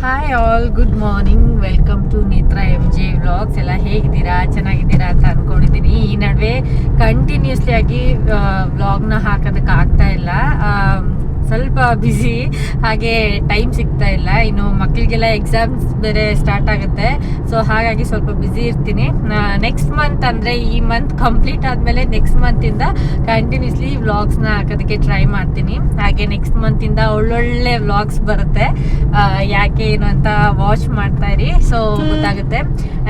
Hi all, good morning. Welcome to Netra MJ vlogs. ಎಲ್ಲ ಹೇಗಿದ್ದೀರಾ? ಚೆನ್ನಾಗಿದ್ದೀರಾ ಅಂತ ಅಂದ್ಕೊಂಡಿದ್ದೀನಿ. ಈ ನಡುವೆ ಕಂಟಿನ್ಯೂಸ್ಲಿ ಆಗಿ ವ್ಲಾಗ್ನ ಹಾಕೋದಕ್ಕೆ ಆಗ್ತಾ ಇಲ್ಲ. ಸ್ವಲ್ಪ ಬ್ಯುಸಿ, ಹಾಗೆ ಟೈಮ್ ಸಿಗ್ತಾ ಇಲ್ಲ. ಇನ್ನು ಮಕ್ಕಳಿಗೆಲ್ಲ ಎಕ್ಸಾಮ್ಸ್ ಬೇರೆ ಸ್ಟಾರ್ಟ್ ಆಗುತ್ತೆ, ಸೊ ಹಾಗಾಗಿ ಸ್ವಲ್ಪ ಬ್ಯುಸಿ ಇರ್ತೀನಿ. ನೆಕ್ಸ್ಟ್ ಮಂತ್ ಅಂದರೆ ಈ ಮಂತ್ ಕಂಪ್ಲೀಟ್ ಆದಮೇಲೆ ನೆಕ್ಸ್ಟ್ ಮಂತಿಂದ ಕಂಟಿನ್ಯೂಸ್ಲಿ ವ್ಲಾಗ್ಸ್ನ ಹಾಕೋದಕ್ಕೆ ಟ್ರೈ ಮಾಡ್ತೀನಿ. ಹಾಗೆ ನೆಕ್ಸ್ಟ್ ಮಂತಿಂದ ಒಳ್ಳೊಳ್ಳೆ ವ್ಲಾಗ್ಸ್ ಬರುತ್ತೆ. ಯಾಕೆ ಏನು ಅಂತ ವಾಚ್ ಮಾಡ್ತಾ ಇರಿ, ಸೊ ಗೊತ್ತಾಗುತ್ತೆ.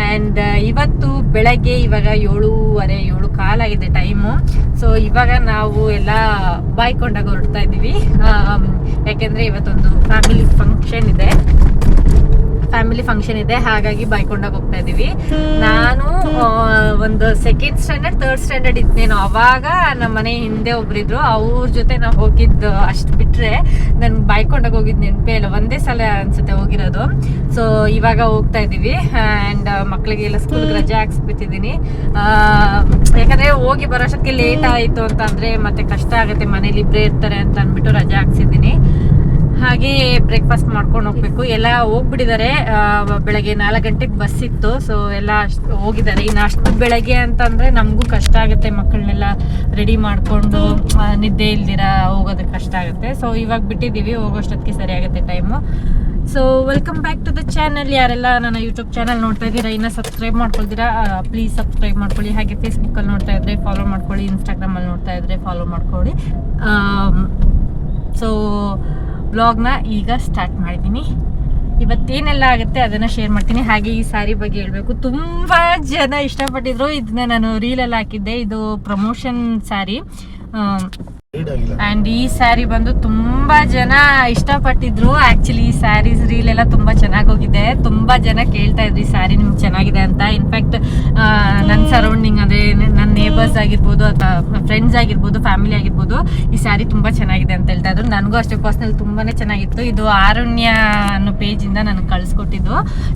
ಆ್ಯಂಡ್ ಇವತ್ತು ಬೆಳಗ್ಗೆ ಇವಾಗ 7:30 7:15 ಆಗಿದೆ ಟೈಮು. ಸೊ ಇವಾಗ ನಾವು ಎಲ್ಲ ಬಾಯ್ಕೊಂಡಾಗ ಹೊರಡ್ತಾ ಇದ್ದೀವಿ. ಯಾಕೆಂದರೆ ಇವತ್ತೊಂದು ಫ್ಯಾಮಿಲಿ ಫಂಕ್ಷನ್ ಇದೆ, ಹಾಗಾಗಿ ಬಾಯ್ಕೊಂಡಾಗ ಹೋಗ್ತಾ ಇದ್ದೀವಿ. ನಾನು ಒಂದು ಸೆಕೆಂಡ್ ಸ್ಟ್ಯಾಂಡರ್ಡ್ ಥರ್ಡ್ ಸ್ಟ್ಯಾಂಡರ್ಡ್ ಇದ್ನೇನೋ, ಅವಾಗ ನಮ್ಮ ಮನೆ ಹಿಂದೆ ಒಬ್ರಿದ್ರು, ಅವ್ರ ಜೊತೆ ನಾವು ಹೋಗಿದ್ದು ಅಷ್ಟು ಬಿಟ್ಟರೆ ನನ್ಗೆ ಬಾಯ್ಕೊಂಡಾಗ ಹೋಗಿದ್ದು ನೆನಪೇ ಇಲ್ಲ. ಒಂದೇ ಸಲ ಅನ್ಸುತ್ತೆ ಹೋಗಿರೋದು. ಸೊ ಇವಾಗ ಹೋಗ್ತಾ ಇದ್ದೀವಿ. ಆ್ಯಂಡ್ ಮಕ್ಕಳಿಗೆಲ್ಲ ಸ್ಕೂಲ್ಗೆ ರಜೆ ಹಾಕ್ಸ್ಬಿಟ್ಟಿದ್ದೀನಿ. ಯಾಕಂದರೆ ಹೋಗಿ ಬರೋಷ್ಟಕ್ಕೆ ಲೇಟ್ ಆಯಿತು ಅಂತ ಅಂದರೆ ಮತ್ತೆ ಕಷ್ಟ ಆಗುತ್ತೆ, ಮನೇಲಿ ಇಬ್ಬರೇ ಇರ್ತಾರೆ ಅಂತ ಅಂದ್ಬಿಟ್ಟು ರಜೆ ಹಾಕ್ಸಿದ್ದೀನಿ. ಹಾಗೆ ಬ್ರೇಕ್ಫಾಸ್ಟ್ ಮಾಡ್ಕೊಂಡು ಹೋಗ್ಬೇಕು. ಎಲ್ಲ ಹೋಗ್ಬಿಟ್ಟಿದ್ದಾರೆ. ಬೆಳಗ್ಗೆ 4 ಗಂಟೆಗೆ ಬಸ್ ಇತ್ತು, ಸೊ ಎಲ್ಲ ಹೋಗಿದ್ದಾರೆ. ಇನ್ನು ಅಷ್ಟು ಬೆಳಗ್ಗೆ ಅಂತಂದರೆ ನಮಗೂ ಕಷ್ಟ ಆಗುತ್ತೆ, ಮಕ್ಕಳನ್ನೆಲ್ಲ ರೆಡಿ ಮಾಡಿಕೊಂಡು ನಿದ್ದೆ ಇಲ್ದಿರ ಹೋಗೋದಕ್ಕೆ ಕಷ್ಟ ಆಗುತ್ತೆ. ಸೊ ಇವಾಗ ಬಿಟ್ಟಿದ್ದೀವಿ, ಹೋಗೋಷ್ಟೊತ್ತಿಗೆ ಸರಿ ಆಗುತ್ತೆ time. So welcome back to the channel. ಯಾರೆಲ್ಲ ನನ್ನ ಯೂಟ್ಯೂಬ್ ಚಾನಲ್ ನೋಡ್ತಾ ಇದ್ದೀರಾ, ಇನ್ನೂ ಸಬ್ಸ್ಕ್ರೈಬ್ ಮಾಡ್ಕೊಳ್ತೀರಾ, ಪ್ಲೀಸ್ ಸಬ್ಸ್ಕ್ರೈಬ್ ಮಾಡ್ಕೊಳ್ಳಿ. ಹಾಗೆ ಫೇಸ್ಬುಕ್ಕಲ್ಲಿ ನೋಡ್ತಾ ಇದ್ದರೆ ಫಾಲೋ ಮಾಡ್ಕೊಳ್ಳಿ, ಇನ್ಸ್ಟಾಗ್ರಾಮಲ್ಲಿ ನೋಡ್ತಾ ಇದ್ದರೆ ಫಾಲೋ ಮಾಡ್ಕೊಳ್ಳಿ. ಸೊ ವ್ಲಾಗ್ನ ಈಗ ಸ್ಟಾರ್ಟ್ ಮಾಡಿದ್ದೀನಿ. ಇವತ್ತೇನೆಲ್ಲ ಆಗುತ್ತೆ ಅದನ್ನು ಶೇರ್ ಮಾಡ್ತೀನಿ. ಹಾಗೆ ಈ ಸ್ಯಾರಿ ಬಗ್ಗೆ ಹೇಳಬೇಕು, ತುಂಬ ಜನ ಇಷ್ಟಪಟ್ಟಿದ್ರು. ಇದನ್ನ ನಾನು ರೀಲಲ್ಲಿ ಹಾಕಿದ್ದೆ. ಇದು ಪ್ರಮೋಷನ್ ಸ್ಯಾರಿ. ಆ್ಯಂಡ್ ಈ ಸ್ಯಾರಿ ಬಂದು ತುಂಬ ಜನ ಇಷ್ಟಪಟ್ಟಿದ್ರು. ಆ್ಯಕ್ಚುಲಿ ಈ ಸ್ಯಾರೀಸ್ ರೀಲ್ ಎಲ್ಲ ತುಂಬ ಚೆನ್ನಾಗಿ ಹೋಗಿದೆ. ತುಂಬ ಜನ ಕೇಳ್ತಾ ಇದ್ರು ಈ ಸ್ಯಾರಿ ನಿಮ್ಗೆ ಚೆನ್ನಾಗಿದೆ ಅಂತ. ಇನ್ಫ್ಯಾಕ್ಟ್ ನನ್ನ ಸರೌಂಡಿಂಗ್ ಅಂದರೆ ನನ್ನ ನೇಬರ್ಸ್ ಆಗಿರ್ಬೋದು ಅಥವಾ ಫ್ರೆಂಡ್ಸ್ ಆಗಿರ್ಬೋದು, ಫ್ಯಾಮಿಲಿ ಆಗಿರ್ಬೋದು, ಈ ಸ್ಯಾರಿ ತುಂಬ ಚೆನ್ನಾಗಿದೆ ಅಂತ ಹೇಳ್ತಾ ಇದ್ರು. ನನಗೂ ಅಷ್ಟೇ ಪರ್ಸ್ನಲ್ ತುಂಬಾ ಚೆನ್ನಾಗಿತ್ತು. ಇದು ಆರಣ್ಯ ಅನ್ನೋ ಪೇಜಿಂದ ನನಗೆ ಕಳಿಸ್ಕೊಟ್ಟಿದ್ದು.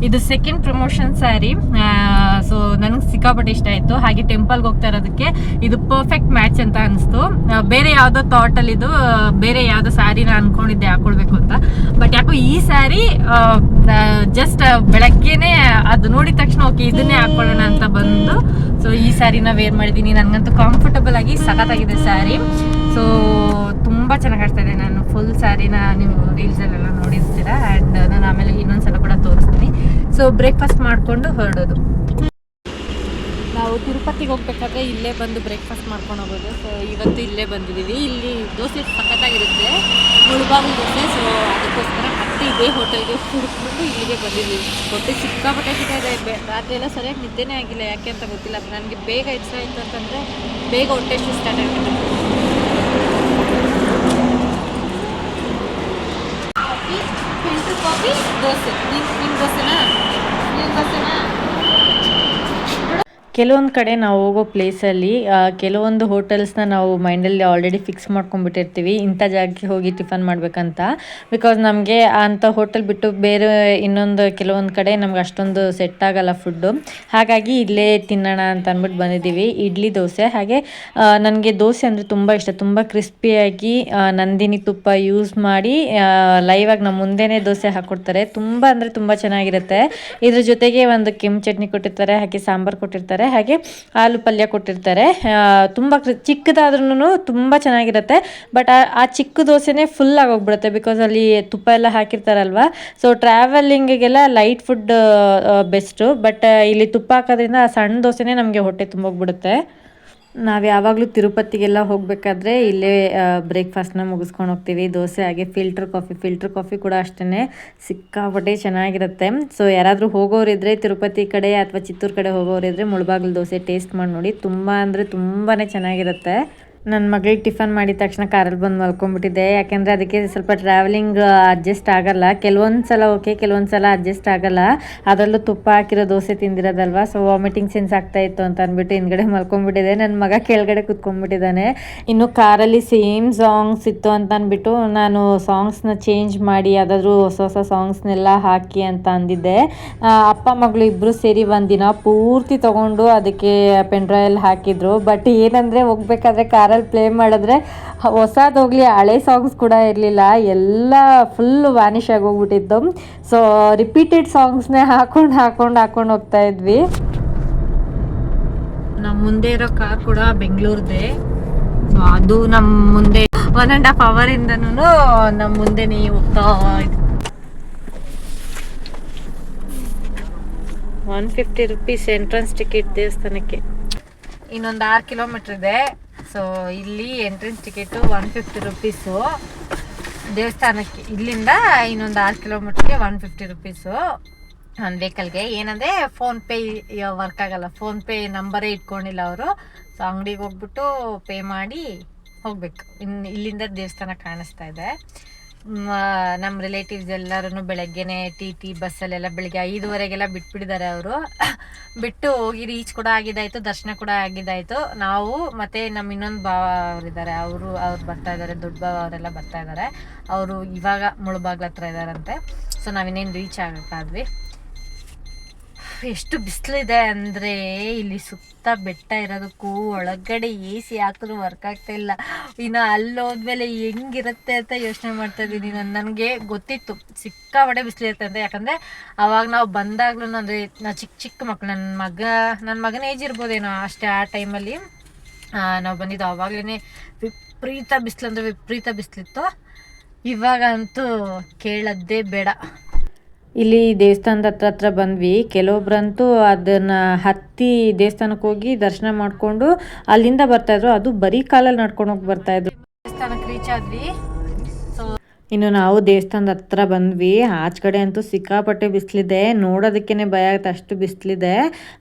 ಇದು ಸೆಕೆಂಡ್ ಪ್ರಮೋಷನ್ ಸ್ಯಾರಿ. ಸೊ ನನಗೆ ಸಿಕ್ಕಾಪಟ್ಟೆ ಇಷ್ಟ ಆಯಿತು. ಹಾಗೆ ಟೆಂಪಲ್ಗೆ ಹೋಗ್ತಾ ಇರೋದಕ್ಕೆ ಇದು ಪರ್ಫೆಕ್ಟ್ ಮ್ಯಾಚ್ ಅಂತ ಅನಿಸ್ತು. ಬೇರೆ ಯಾವುದೋ ಥಾಟಲ್ಲಿ ಇದು ಬೇರೆ ಯಾವುದೋ ಸ್ಯಾರಿನ ಅನ್ಕೊಂಡಿದ್ದೆ ಹಾಕೊಳ್ಬೇಕು ಅಂತ. ಬಟ್ ಯಾಕೋ ಈ ಸ್ಯಾರಿ ಜಸ್ಟ್ ಬೆಳಗ್ಗೆನೆ ಅದು ನೋಡಿದ ತಕ್ಷಣ ಓಕೆ ಇದನ್ನೇ ಹಾಕೊಳ್ಳೋಣ ಅಂತ ಬಂದು ಸೊ ಈ ಸ್ಯಾರಿನ ವೇರ್ ಮಾಡಿದ್ದೀನಿ. ನನಗಂತೂ ಕಂಫರ್ಟಬಲ್ ಆಗಿ ಸಖತ್ತಾಗಿದೆ ಸ್ಯಾರಿ. ಸೊ ತುಂಬ ಚೆನ್ನಾಗಿ ಕಾಣಿಸ್ತಾ ಇದೆ. ನಾನು ಫುಲ್ ಸ್ಯಾರಿನ ನೀವು ರೀಲ್ಸಲ್ಲೆಲ್ಲ ನೋಡಿರ್ತೀರಾ. ಆ್ಯಂಡ್ ನಾನು ಆಮೇಲೆ ಇನ್ನೊಂದ್ಸಲ ಕೂಡ ತೋರಿಸ್ತೀನಿ. ಸೊ ಬ್ರೇಕ್ಫಾಸ್ಟ್ ಮಾಡಿಕೊಂಡು ಹೊರಡೋದು. ನಾವು ತಿರುಪತಿಗೆ ಹೋಗ್ಬೇಕಾದ್ರೆ ಇಲ್ಲೇ ಬಂದು ಬ್ರೇಕ್ಫಾಸ್ಟ್ ಮಾಡ್ಕೊಂಡು ಹೋಗೋದು. ಸೊ ಇವತ್ತು ಇಲ್ಲೇ ಬಂದಿದ್ದೀವಿ. ಇಲ್ಲಿ ದೋಸೆ ಸಖತ್ತಾಗಿರುತ್ತೆ, ಮುಳುಬಾಗಿಲು ದೋಸೆ. ಸೊ ಅದಕ್ಕೋಸ್ಕರ ಮತ್ತೆ ಇದೇ ಹೋಟೆಲ್ಗೆ ಹುಡುಕ್ಕೊಂಡು ಇಲ್ಲಿಗೆ ಬಂದಿದ್ದೀವಿ. ಹೊಟ್ಟೆ ಸಿಕ್ಕಾಪಟ್ಟೆ ಇದೆ. ರಾತ್ರಿ ಎಲ್ಲ ಸರಿಯಾಗಿ ನಿದ್ದೆನೇ ಆಗಿಲ್ಲ, ಯಾಕೆ ಅಂತ ಗೊತ್ತಿಲ್ಲ. ನನಗೆ ಬೇಗ ಇಷ್ಟ ಆಯಿತು ಅಂತಂದರೆ ಬೇಗ ಹೊಟ್ಟೆ ಸ್ಟಾರ್ಟ್ ಆಗುತ್ತೆ. Filter coffee, dosa. ನಿಮ್ಮ ದೋಸೆನಾ? ಕೆಲವೊಂದು ಕಡೆ ನಾವು ಹೋಗೋ ಪ್ಲೇಸಲ್ಲಿ ಕೆಲವೊಂದು ಹೋಟೆಲ್ಸ್ನ ನಾವು ಮೈಂಡಲ್ಲಿ ಆಲ್ರೆಡಿ ಫಿಕ್ಸ್ ಮಾಡ್ಕೊಂಡ್ಬಿಟ್ಟಿರ್ತೀವಿ, ಇಂಥ ಜಾಗಕ್ಕೆ ಹೋಗಿ ಟಿಫನ್ ಮಾಡಬೇಕಂತ. ಬಿಕಾಸ್ ನಮಗೆ ಅಂಥ ಹೋಟೆಲ್ ಬಿಟ್ಟು ಬೇರೆ ಇನ್ನೊಂದು ಕೆಲವೊಂದು ಕಡೆ ನಮ್ಗೆ ಅಷ್ಟೊಂದು ಸೆಟ್ ಆಗಲ್ಲ ಫುಡ್ಡು. ಹಾಗಾಗಿ ಇಲ್ಲೇ ತಿನ್ನೋಣ ಅಂತ ಅಂದ್ಬಿಟ್ಟು ಬಂದಿದ್ದೀವಿ. ಇಡ್ಲಿ ದೋಸೆ. ಹಾಗೆ ನನಗೆ ದೋಸೆ ಅಂದರೆ ತುಂಬ ಇಷ್ಟ. ತುಂಬ ಕ್ರಿಸ್ಪಿಯಾಗಿ ನಂದಿನಿ ತುಪ್ಪ ಯೂಸ್ ಮಾಡಿ ಲೈವಾಗಿ ನಮ್ಮ ಮುಂದೆನೇ ದೋಸೆ ಹಾಕ್ಕೊಡ್ತಾರೆ. ತುಂಬ ಅಂದರೆ ತುಂಬ ಚೆನ್ನಾಗಿರುತ್ತೆ. ಇದ್ರ ಜೊತೆಗೆ ಒಂದು ಕೆಂಪು ಚಟ್ನಿ ಕೊಟ್ಟಿರ್ತಾರೆ, ಹಾಗೆ ಸಾಂಬಾರು ಕೊಟ್ಟಿರ್ತಾರೆ, ಹಾಗೆ ಆಲೂ ಪಲ್ಯ ಕೊಟ್ಟಿರ್ತಾರೆ. ತುಂಬ ಚಿಕ್ಕದಾದ್ರೂ ತುಂಬ ಚೆನ್ನಾಗಿರುತ್ತೆ. ಬಟ್ ಆ ಚಿಕ್ಕ ದೋಸೆನೇ ಫುಲ್ ಆಗೋಗ್ಬಿಡುತ್ತೆ, ಬಿಕಾಸ್ ಅಲ್ಲಿ ತುಪ್ಪ ಎಲ್ಲ ಹಾಕಿರ್ತಾರಲ್ವ. ಸೊ ಟ್ರಾವೆಲಿಂಗಿಗೆಲ್ಲ ಲೈಟ್ ಫುಡ್ ಬೆಸ್ಟು. ಬಟ್ ಇಲ್ಲಿ ತುಪ್ಪ ಹಾಕೋದ್ರಿಂದ ಆ ಸಣ್ಣ ದೋಸೆನೇ ನಮಗೆ ಹೊಟ್ಟೆ ತುಂಬೋಗ್ಬಿಡುತ್ತೆ. ನಾವು ಯಾವಾಗಲೂ ತಿರುಪತಿಗೆಲ್ಲ ಹೋಗಬೇಕಾದ್ರೆ ಇಲ್ಲೇ ಬ್ರೇಕ್ಫಾಸ್ಟ್ನ ಮುಗಿಸ್ಕೊಂಡು ಹೋಗ್ತೀವಿ. ದೋಸೆ ಹಾಗೆ ಫಿಲ್ಟರ್ ಕಾಫಿ ಕೂಡ ಅಷ್ಟೇ ಸಿಕ್ಕಾಪಟ್ಟೆ ಚೆನ್ನಾಗಿರುತ್ತೆ. ಸೊ ಯಾರಾದರೂ ಹೋಗೋರಿದ್ರೆ ತಿರುಪತಿ ಕಡೆ ಅಥವಾ ಚಿತ್ತೂರು ಕಡೆ ಹೋಗೋರಿದ್ರೆ ಮುಳುಬಾಗಿಲು ದೋಸೆ ಟೇಸ್ಟ್ ಮಾಡಿ ನೋಡಿ. ತುಂಬ ಅಂದರೆ ತುಂಬಾ ಚೆನ್ನಾಗಿರುತ್ತೆ. ನನ್ನ ಮಗಳಿಗೆ ಟಿಫನ್ ಮಾಡಿದ ತಕ್ಷಣ ಕಾರಲ್ಲಿ ಬಂದು ಮಲ್ಕೊಂಡ್ಬಿಟ್ಟಿದ್ದೆ. ಯಾಕೆಂದರೆ ಅದಕ್ಕೆ ಸ್ವಲ್ಪ ಟ್ರಾವೆಲಿಂಗ್ ಅಡ್ಜಸ್ಟ್ ಆಗೋಲ್ಲ. ಕೆಲವೊಂದು ಸಲ ಓಕೆ, ಕೆಲವೊಂದು ಸಲ ಅಡ್ಜಸ್ಟ್ ಆಗೋಲ್ಲ. ಅದರಲ್ಲೂ ತುಪ್ಪ ಹಾಕಿರೋ ದೋಸೆ ತಿಂದಿರೋದಲ್ವ. ಸೊ ವಾಮಿಟಿಂಗ್ ಸೆನ್ಸ್ ಆಗ್ತಾಯಿತ್ತು ಅಂತ ಅಂದ್ಬಿಟ್ಟು ಹಿಂದ್ಗಡೆ ಮಲ್ಕೊಂಡ್ಬಿಟ್ಟಿದೆ. ನನ್ನ ಮಗ ಕೆಳಗಡೆ ಕೂತ್ಕೊಂಡ್ಬಿಟ್ಟಿದ್ದಾನೆ. ಇನ್ನು ಕಾರಲ್ಲಿ ಸೇಮ್ ಸಾಂಗ್ಸ್ ಇತ್ತು ಅಂತ ಅಂದ್ಬಿಟ್ಟು ನಾನು ಸಾಂಗ್ಸ್ನ ಚೇಂಜ್ ಮಾಡಿ ಯಾವುದಾದ್ರೂ ಹೊಸ ಸಾಂಗ್ಸ್ನೆಲ್ಲ ಹಾಕಿ ಅಂತ ಅಂದಿದ್ದೆ. ಅಪ್ಪ ಮಗಳು ಇಬ್ಬರು ಸೇರಿ ಒಂದು ದಿನ ಪೂರ್ತಿ ತೊಗೊಂಡು ಅದಕ್ಕೆ ಪೆನ್ ಡ್ರೈವಲ್ಲಿ ಹಾಕಿದ್ರು. ಬಟ್ ಏನಂದರೆ ಹೋಗ್ಬೇಕಾದ್ರೆ ಕಾರಲ್ಲಿ ಕಾರಲ್ಲಿ ಪ್ಲೇ ಮಾಡಿದ್ರೆ ಹೊಸದೋಗ್ಲಿ ಹಳೆ ಸಾಂಗ್ಸ್ ಕೂಡ ಇರಲಿಲ್ಲ, ಎಲ್ಲ ಫುಲ್ಲು ವ್ಯಾನಿಷ್ ಆಗೋಗ್ಬಿಟ್ಟಿತ್ತು. ಸೊ ರಿಪೀಟೆಡ್ ಸಾಂಗ್ಸ್ನೇ ಹಾಕೊಂಡು ಹೋಗ್ತಾ ಇದ್ವಿ. ನಮ್ಮ ಮುಂದೆ ಇರೋ ಕಾರ್ ಕೂಡ ಬೆಂಗಳೂರದೇ. ಸೊ ಅದು ನಮ್ಮ ಮುಂದೆ 1.5 ಅವರಿಂದನೂ ನಮ್ಮ ಮುಂದೆನೇ ಹೋಗ್ತಾ ಇದ್ವಿ. 150 ರೂಪೀಸ್ ಎಂಟ್ರೆನ್ಸ್ ಟಿಕೆಟ್ ದೇವಸ್ಥಾನಕ್ಕೆ. ಇನ್ನೊಂದು 6 ಕಿಲೋಮೀಟ್ರ್ ಇದೆ. ಸೊ ಇಲ್ಲಿ ಎಂಟ್ರೆನ್ಸ್ ಟಿಕೆಟು 150 ರೂಪೀಸು ದೇವಸ್ಥಾನಕ್ಕೆ. ಇಲ್ಲಿಂದ ಇನ್ನೊಂದು 6 ಕಿಲೋಮೀಟ್ರಿಗೆ 150 ರೂಪೀಸು ಒಂದು ವೆಹಿಕಲ್ಗೆ. ಏನಂದರೆ ಫೋನ್ಪೇ ವರ್ಕ್ ಆಗಲ್ಲ, ಫೋನ್ಪೇ ನಂಬರೇ ಇಟ್ಕೊಂಡಿಲ್ಲ ಅವರು. ಸೊ ಅಂಗಡಿಗೆ ಹೋಗ್ಬಿಟ್ಟು ಪೇ ಮಾಡಿ ಹೋಗ್ಬೇಕು. ಇಲ್ಲಿಂದ ದೇವಸ್ಥಾನ ಕಾಣಿಸ್ತಾ ಇದೆ. ನಮ್ಮ ರಿಲೇಟಿವ್ಸ್ ಎಲ್ಲರೂ ಬೆಳಗ್ಗೆನೆ ಟಿ ಬಸ್ಸಲ್ಲೆಲ್ಲ ಬೆಳಿಗ್ಗೆ 5:15ಗೆಲ್ಲ ಬಿಟ್ಬಿಟ್ಟಿದ್ದಾರೆ ಅವರು. ಬಿಟ್ಟು ಹೋಗಿ ರೀಚ್ ಕೂಡ ಆಗಿದ್ದಾಯಿತು, ದರ್ಶನ ಕೂಡ ಆಗಿದ್ದಾಯಿತು. ನಾವು ಮತ್ತು ನಮ್ಮ ಇನ್ನೊಂದು ಭಾವ ಅವರಿದ್ದಾರೆ, ಅವ್ರು ಬರ್ತಾ ಇದ್ದಾರೆ, ದೊಡ್ಡ ಭಾವ ಅವರೆಲ್ಲ ಬರ್ತಾ ಇದ್ದಾರೆ. ಅವರು ಇವಾಗ ಮುಳುಬಾಗ್ಲ ಹತ್ರ ಇದ್ದಾರಂತೆ. ಸೊ ನಾವಿನ್ನೇನು ರೀಚ್ ಆಗಕ್ಕಾದ್ವಿ. ಎಷ್ಟು ಬಿಸಿಲಿದೆ ಅಂದರೆ ಇಲ್ಲಿ ಸುತ್ತ ಬೆಟ್ಟ ಇರೋದಕ್ಕೂ ಒಳಗಡೆ AC ಹಾಕಿದ್ರು ವರ್ಕ್ ಆಗ್ತಾ ಇಲ್ಲ. ಇನ್ನು ಅಲ್ಲೋದ್ಮೇಲೆ ಹೆಂಗಿರುತ್ತೆ ಅಂತ ಯೋಚನೆ ಮಾಡ್ತಾ ಇದ್ದೀನಿ. ನನಗೆ ಗೊತ್ತಿತ್ತು ಸಿಕ್ಕಾಪಟ್ಟೆ ಬಿಸಿಲಿರುತ್ತೆ ಅಂತ. ಯಾಕಂದರೆ ಅವಾಗ ನಾವು ಬಂದಾಗ್ಲೂ ಅಂದರೆ ನಾವು ಚಿಕ್ಕ ಮಕ್ಕಳು, ನನ್ನ ಮಗನ ಏಜ್ ಇರ್ಬೋದೇನೋ ಅಷ್ಟೇ. ಆ ಟೈಮಲ್ಲಿ ನಾವು ಬಂದಿದ್ದು ಆವಾಗಲೇ ವಿಪರೀತ ಬಿಸಿಲು ಅಂದರೆ ವಿಪರೀತ ಬಿಸಿಲಿತ್ತು. ಇವಾಗಂತೂ ಕೇಳೋದೇ ಬೇಡ. ಇಲ್ಲಿ ದೇವಸ್ಥಾನದ ಹತ್ರ ಬಂದ್ವಿ. ಕೆಲವೊಬ್ರಂತೂ ಅದನ್ನು ಹತ್ತಿ ದೇವಸ್ಥಾನಕ್ಕೆ ಹೋಗಿ ದರ್ಶನ ಮಾಡಿಕೊಂಡು ಅಲ್ಲಿಂದ ಬರ್ತಾಯಿದ್ರು. ಅದು ಬರೀ ಕಾಲಲ್ಲಿ ನಡ್ಕೊಂಡು ಹೋಗಿ ಬರ್ತಾಯಿದ್ರು. ದೇವಸ್ಥಾನಕ್ಕೆ ರೀಚ್ ಆದ್ವಿ. ಇನ್ನು ನಾವು ದೇವಸ್ಥಾನದ ಹತ್ರ ಬಂದ್ವಿ. ಆಚೆ ಕಡೆ ಅಂತೂ ಸಿಕ್ಕಾಪಟ್ಟೆ ಬಿಸಿಲಿದೆ, ನೋಡೋದಕ್ಕೇ ಭಯ ಆಗುತ್ತೆ, ಅಷ್ಟು ಬಿಸಿಲಿದೆ.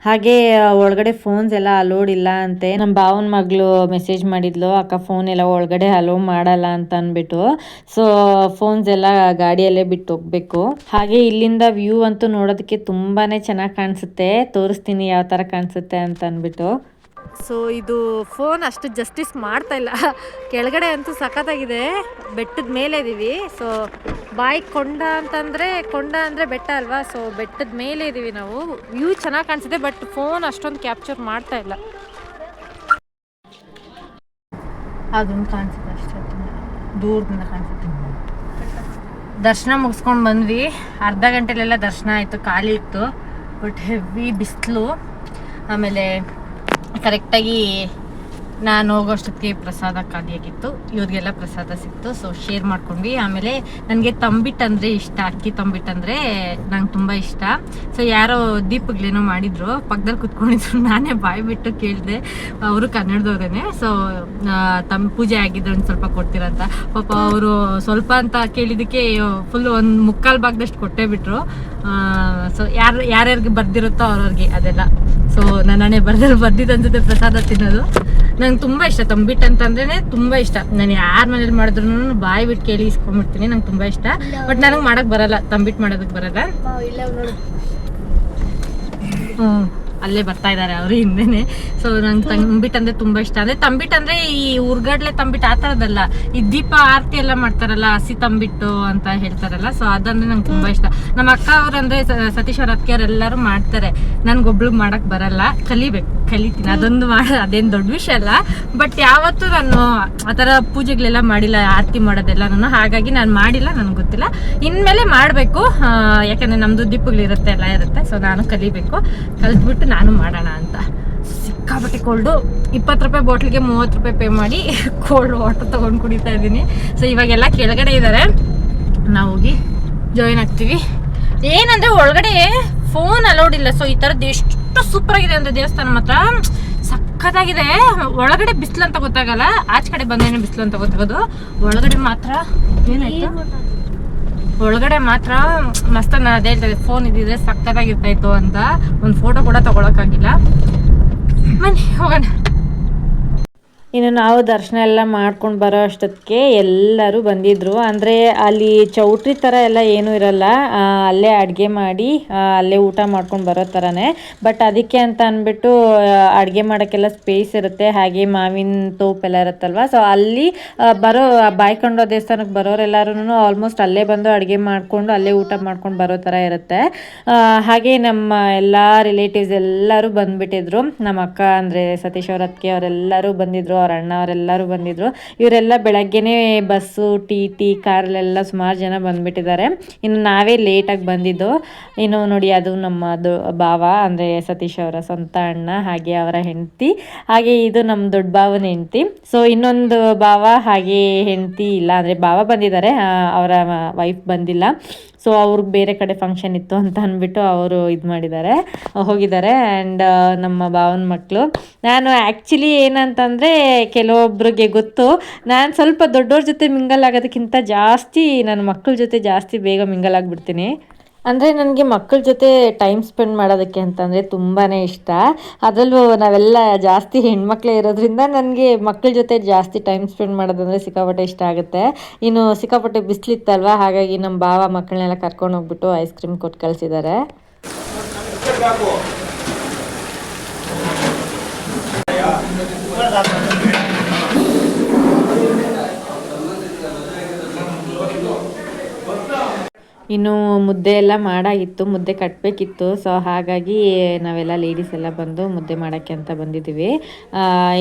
ಹಾಗೆ ಒಳಗಡೆ ಫೋನ್ಸ್ ಎಲ್ಲ ಅಲೋಡ್ ಇಲ್ಲ ಅಂತೆ. ನಮ್ಮ ಭಾವನ ಮಗಳು ಮೆಸೇಜ್ ಮಾಡಿದ್ಲು, ಅಕ್ಕ ಫೋನ್ ಎಲ್ಲ ಒಳಗಡೆ ಅಲೋ ಮಾಡಲ್ಲ ಅಂತ ಅಂದ್ಬಿಟ್ಟು. ಸೊ ಫೋನ್ಸ್ ಎಲ್ಲ ಗಾಡಿಯಲ್ಲೇ ಬಿಟ್ಟು ಹೋಗ್ಬೇಕು. ಹಾಗೆ ಇಲ್ಲಿಂದ ವ್ಯೂ ಅಂತೂ ನೋಡೋದಕ್ಕೆ ತುಂಬಾ ಚೆನ್ನಾಗಿ ಕಾಣಿಸುತ್ತೆ. ತೋರಿಸ್ತೀನಿ ಯಾವ ಥರ ಕಾಣಿಸುತ್ತೆ ಅಂತ ಅಂದ್ಬಿಟ್ಟು. ಸೊ ಇದು ಫೋನ್ ಅಷ್ಟು ಜಸ್ಟಿಸ್ ಮಾಡ್ತಾ ಇಲ್ಲ. ಕೆಳಗಡೆ ಅಂತೂ ಸಖತ್ತಾಗಿದೆ, ಬೆಟ್ಟದ ಮೇಲೆ ಇದ್ದೀವಿ. ಸೊ ಕೊಂಡ ಅಂದರೆ ಬೆಟ್ಟ ಅಲ್ವಾ. ಸೊ ಬೆಟ್ಟದ ಮೇಲೆ ಇದ್ದೀವಿ ನಾವು. ವ್ಯೂ ಚೆನ್ನಾಗಿ ಕಾಣಿಸುತ್ತೆ, ಬಟ್ ಫೋನ್ ಅಷ್ಟೊಂದು ಕ್ಯಾಪ್ಚರ್ ಮಾಡ್ತಾ ಇಲ್ಲ. ಅದೊಂದು ಕಾಣಿಸುತ್ತೆ ಅಷ್ಟೇ, ದೂರದಿಂದ ಕಾಣಿಸುತ್ತೆ. ದರ್ಶನ ಮುಗಿಸ್ಕೊಂಡು ಬಂದ್ವಿ. ಅರ್ಧ ಗಂಟೆಲೆಲ್ಲ ದರ್ಶನ ಆಯಿತು, ಖಾಲಿ ಇತ್ತು. ಬಟ್ ಹೆವಿ ಬಿಸಿಲು. ಆಮೇಲೆ ಕರೆಕ್ಟಾಗಿ ನಾನು ಹೋಗೋಷ್ಟೊತ್ತಿಗೆ ಪ್ರಸಾದ ಖಾಲಿಯಾಗಿತ್ತು. ಇವ್ರಿಗೆಲ್ಲ ಪ್ರಸಾದ ಸಿಕ್ತು. ಸೊ ಶೇರ್ ಮಾಡ್ಕೊಂಡ್ವಿ. ಆಮೇಲೆ ನನಗೆ ತಂಬಿಟ್ಟು ಅಂದರೆ ಇಷ್ಟ, ಅಕ್ಕಿ ತಂಬಿಟ್ಟು ಅಂದರೆ ನಂಗೆ ತುಂಬ ಇಷ್ಟ. ಸೊ ಯಾರೋ ದೀಪಗಳೇನೋ ಮಾಡಿದ್ರು, ಪಕ್ಕದಲ್ಲಿ ಕುತ್ಕೊಂಡಿದ್ರು. ನಾನೇ ಬಾಯಿ ಬಿಟ್ಟು ಕೇಳಿದೆ, ಅವರು ಕನ್ನಡದವ್ರೇ. ಸೊ ಪೂಜೆ ಆಗಿದ್ದು ಒಂದು ಸ್ವಲ್ಪ ಕೊಡ್ತೀರಂತ. ಪಾಪ ಅವರು ಸ್ವಲ್ಪ ಅಂತ ಕೇಳಿದ್ದಕ್ಕೆ ಫುಲ್ಲು ಒಂದು 3/4 ಭಾಗದಷ್ಟು ಕೊಟ್ಟೇ ಬಿಟ್ರು. ಸೊ ಯಾರ್ಯಾರಿಗೆ ಬರ್ದಿರುತ್ತೋ ಅವ್ರವ್ರಿಗೆ ಅದೆಲ್ಲ. ಸೊ ನನ್ನೇ ಬರ್ದಿದ್ದು ಅನ್ಸುತ್ತೆ ಪ್ರಸಾದ ತಿನ್ನೋದು. ನಂಗೆ ತುಂಬ ಇಷ್ಟ ತಂಬಿಟ್ಟು ಅಂತಂದ್ರೆ ತುಂಬ ಇಷ್ಟ. ನಾನು ಯಾರ ಮನೇಲಿ ಮಾಡಿದ್ರು ಬಾಯಿ ಬಿಟ್ಟು ಕೇಳಿ ಇಸ್ಕೊಂಡ್ಬಿಡ್ತೀನಿ. ನಂಗೆ ತುಂಬ ಇಷ್ಟ. ಬಟ್ ನನಗೆ ಮಾಡೋಕ್ಕೆ ಬರಲ್ಲ, ತಂಬಿಟ್ಟು ಮಾಡೋದಕ್ಕೆ ಬರಲ್ಲ. ಅಲ್ಲೇ ಬರ್ತಾ ಇದ್ದಾರೆ ಅವರು ಹಿಂದೆನೆ. ಸೊ ನಂಗೆ ತಂಬಿಟ್ಟು ಅಂದರೆ ತುಂಬ ಇಷ್ಟ. ಅಂದರೆ ತಂಬಿಟ್ಟು ಅಂದರೆ ಈ ಉರ್ಗಡ್ಲೆ ತಂಬಿಟ್ಟು ಆ ಥರದ್ದಲ್ಲ, ಈ ದೀಪ ಆರತಿ ಎಲ್ಲ ಮಾಡ್ತಾರಲ್ಲ, ಹಸಿ ತಂಬಿಟ್ಟು ಅಂತ ಹೇಳ್ತಾರಲ್ಲ. ಸೊ ಅದಂದ್ರೆ ನಂಗೆ ತುಂಬ ಇಷ್ಟ. ನಮ್ಮ ಅಕ್ಕ ಅವ್ರಂದ್ರೆ ಸತೀಶ್ ಅವ್ರ ಅತ್ತಿಗೆ ಅವರೆಲ್ಲರೂ ಮಾಡ್ತಾರೆ. ನನಗೊಬ್ಳಿಗೆ ಮಾಡೋಕ್ಕೆ ಬರಲ್ಲ, ಕಲಿತೀನಿ. ಅದೊಂದು ಅದೇನು ದೊಡ್ಡ ವಿಷಯ ಅಲ್ಲ. ಬಟ್ ಯಾವತ್ತೂ ನಾನು ಆ ಥರ ಪೂಜೆಗಳೆಲ್ಲ ಮಾಡಿಲ್ಲ, ಆರತಿ ಮಾಡೋದೆಲ್ಲ ನಾನು. ಹಾಗಾಗಿ ನಾನು ಮಾಡಿಲ್ಲ, ನನಗೆ ಗೊತ್ತಿಲ್ಲ. ಇನ್ಮೇಲೆ ಮಾಡಬೇಕು, ಯಾಕಂದರೆ ನಮ್ಮದು ದೀಪಗಳಿರುತ್ತೆ, ಎಲ್ಲ ಇರುತ್ತೆ. ಸೊ ನಾನು ಕಲಿತ್ಬಿಟ್ಟು ನಾನು ಮಾಡೋಣ ಅಂತ. ಸಿಕ್ಕಾಪಟ್ಟೆ ಕೋಲ್ಡು. 20 ರೂಪಾಯಿ ಬಾಟ್ಲಿಗೆ 30 ರೂಪಾಯಿ ಪೇ ಮಾಡಿ ಕೋಲ್ಡ್ ವಾಟರ್ ತೊಗೊಂಡು ಕುಡಿತಾ ಇದ್ದೀನಿ. ಸೊ ಇವಾಗೆಲ್ಲ ಕೆಳಗಡೆ ಇದ್ದಾರೆ, ನಾವು ಹೋಗಿ ಜಾಯಿನ್ ಆಗ್ತೀವಿ. ಏನಂದರೆ ಒಳಗಡೆ ಫೋನ್ ಅಲೌಡ್ ಇಲ್ಲ. ಸೊ ಈ ಥರದ್ದು ಎಷ್ಟು ಸೂಪರಾಗಿದೆ ಅಂದರೆ ದೇವಸ್ಥಾನ ಮಾತ್ರ ಸಖತ್ತಾಗಿದೆ. ಒಳಗಡೆ ಬಿಸಿಲು ಅಂತ ಗೊತ್ತಾಗಲ್ಲ, ಆಚೆ ಕಡೆ ಬಂದೇನೆ ಬಿಸಿಲು ಅಂತ ಗೊತ್ತಾಗೋದು. ಒಳಗಡೆ ಮಾತ್ರ ಏನಾಯ್ತು, ಒಳಗಡೆ ಮಾತ್ರ ಮಸ್ತ್. ನಾನು ಅದೇ ಹೇಳ್ತಾರೆ, ಫೋನ್ ಇದ್ದಿದ್ರೆ ಸಕ್ಕತ್ತಾಗಿರ್ತಾಯಿತ್ತು ಅಂತ. ಒಂದು ಫೋಟೋ ಕೂಡ ತೊಗೊಳಕ್ಕಾಗಿಲ್ಲ. ಬನ್ನಿ ಹೋಗೋಣ. ಇನ್ನು ನಾವು ದರ್ಶನ ಎಲ್ಲ ಮಾಡ್ಕೊಂಡು ಬರೋ ಅಷ್ಟೊತ್ತಿಗೆ ಎಲ್ಲರೂ ಬಂದಿದ್ದರು. ಅಂದರೆ ಅಲ್ಲಿ ಚೌಟ್ರಿ ಥರ ಎಲ್ಲ ಏನೂ ಇರಲ್ಲ, ಅಲ್ಲೇ ಅಡುಗೆ ಮಾಡಿ ಅಲ್ಲೇ ಊಟ ಮಾಡ್ಕೊಂಡು ಬರೋ ಥರನೇ. ಬಟ್ ಅದಕ್ಕೆ ಅಂತ ಅಂದ್ಬಿಟ್ಟು ಅಡುಗೆ ಮಾಡೋಕ್ಕೆಲ್ಲ ಸ್ಪೇಸ್ ಇರುತ್ತೆ. ಹಾಗೆ ಮಾವಿನ ತೋಪೆಲ್ಲ ಇರುತ್ತಲ್ವ. ಸೊ ಅಲ್ಲಿ ಬಾಯ್ಕೊಂಡು ದೇವಸ್ಥಾನಕ್ಕೆ ಬರೋರೆಲ್ಲರೂ ಆಲ್ಮೋಸ್ಟ್ ಅಲ್ಲೇ ಬಂದು ಅಡುಗೆ ಮಾಡಿಕೊಂಡು ಅಲ್ಲೇ ಊಟ ಮಾಡ್ಕೊಂಡು ಬರೋ ಥರ ಇರುತ್ತೆ. ಹಾಗೆ ನಮ್ಮ ಎಲ್ಲ ರಿಲೇಟಿವ್ಸ್ ಎಲ್ಲರೂ ಬಂದುಬಿಟ್ಟಿದ್ರು. ನಮ್ಮ ಅಕ್ಕ ಅಂದರೆ ಸತೀಶ್ ಅವ್ರ ಅತ್ತಿಗೆ ಅವರೆಲ್ಲರೂ ಬಂದಿದ್ದರು. ಅವ್ರ ಅಣ್ಣ ಅವರೆಲ್ಲರೂ ಬಂದಿದ್ರು. ಇವರೆಲ್ಲ ಬೆಳಗ್ಗೆನೇ ಬಸ್ಸು ಟಿ ಕಾರಲ್ಲೆಲ್ಲ ಸುಮಾರು ಜನ ಬಂದುಬಿಟ್ಟಿದ್ದಾರೆ. ಇನ್ನು ನಾವೇ ಲೇಟಾಗಿ ಬಂದಿದ್ದು. ಇನ್ನು ನೋಡಿ ಅದು ನಮ್ಮ ಭಾವ ಅಂದರೆ ಸತೀಶ್ ಅವರ ಸ್ವಂತ ಅಣ್ಣ, ಹಾಗೆ ಅವರ ಹೆಂಡತಿ, ಹಾಗೆ ಇದು ನಮ್ಮ ದೊಡ್ಡ ಭಾವನ ಹೆಂಡತಿ. ಸೊ ಇನ್ನೊಂದು ಭಾವ ಹಾಗೆ ಹೆಂಡತಿ ಇಲ್ಲ, ಅಂದರೆ ಭಾವ ಬಂದಿದ್ದಾರೆ, ಅವರ ವೈಫ್ ಬಂದಿಲ್ಲ. ಸೊ ಅವ್ರಿಗೆ ಬೇರೆ ಕಡೆ ಫಂಕ್ಷನ್ ಇತ್ತು ಅಂತ ಅಂದ್ಬಿಟ್ಟು ಅವರು ಇದು ಮಾಡಿದ್ದಾರೆ, ಹೋಗಿದ್ದಾರೆ. ಆ್ಯಂಡ್ ನಮ್ಮ ಭಾವನ ಮಕ್ಕಳು. ನಾನು ಆ್ಯಕ್ಚುಲಿ ಏನಂತಂದರೆ ಕೆಲವೊಬ್ರಿಗೆ ಗೊತ್ತು, ನಾನು ಸ್ವಲ್ಪ ದೊಡ್ಡವ್ರ ಜೊತೆ ಮಿಂಗಲ್ ಆಗೋದಕ್ಕಿಂತ ಜಾಸ್ತಿ ನನ್ನ ಮಕ್ಕಳ ಜೊತೆ ಜಾಸ್ತಿ ಬೇಗ ಮಿಂಗಲ್ ಆಗಿಬಿಡ್ತೀನಿ. ಅಂದರೆ ನನಗೆ ಮಕ್ಕಳ ಜೊತೆ ಟೈಮ್ ಸ್ಪೆಂಡ್ ಮಾಡೋದಕ್ಕೆ ಅಂತಂದರೆ ತುಂಬಾ ಇಷ್ಟ. ಅದರಲ್ಲೂ ನಾವೆಲ್ಲ ಜಾಸ್ತಿ ಹೆಣ್ಮಕ್ಳೇ ಇರೋದ್ರಿಂದ ನನಗೆ ಮಕ್ಕಳ ಜೊತೆ ಜಾಸ್ತಿ ಟೈಮ್ ಸ್ಪೆಂಡ್ ಮಾಡೋದಂದರೆ ಸಿಕ್ಕಾಪಟ್ಟೆ ಇಷ್ಟ ಆಗುತ್ತೆ. ಇನ್ನು ಸಿಕ್ಕಾಪಟ್ಟೆ ಬಿಸಿಲಿತ್ತಲ್ವ, ಹಾಗಾಗಿ ನಮ್ಮ ಭಾವ ಮಕ್ಕಳನ್ನೆಲ್ಲ ಕರ್ಕೊಂಡು ಹೋಗ್ಬಿಟ್ಟು ಐಸ್ ಕ್ರೀಮ್ ಕೊಟ್ಟು ಕಳಿಸಿದ್ದಾರೆ. ಇನ್ನು ಮುದ್ದೆ ಎಲ್ಲ ಮಾಡಾಗಿತ್ತು, ಮುದ್ದೆ ಕಟ್ಟಬೇಕಿತ್ತು. ಸೊ ಹಾಗಾಗಿ ನಾವೆಲ್ಲ ಲೇಡೀಸ್ ಎಲ್ಲ ಬಂದು ಮುದ್ದೆ ಮಾಡೋಕ್ಕೆ ಅಂತ ಬಂದಿದ್ದೀವಿ.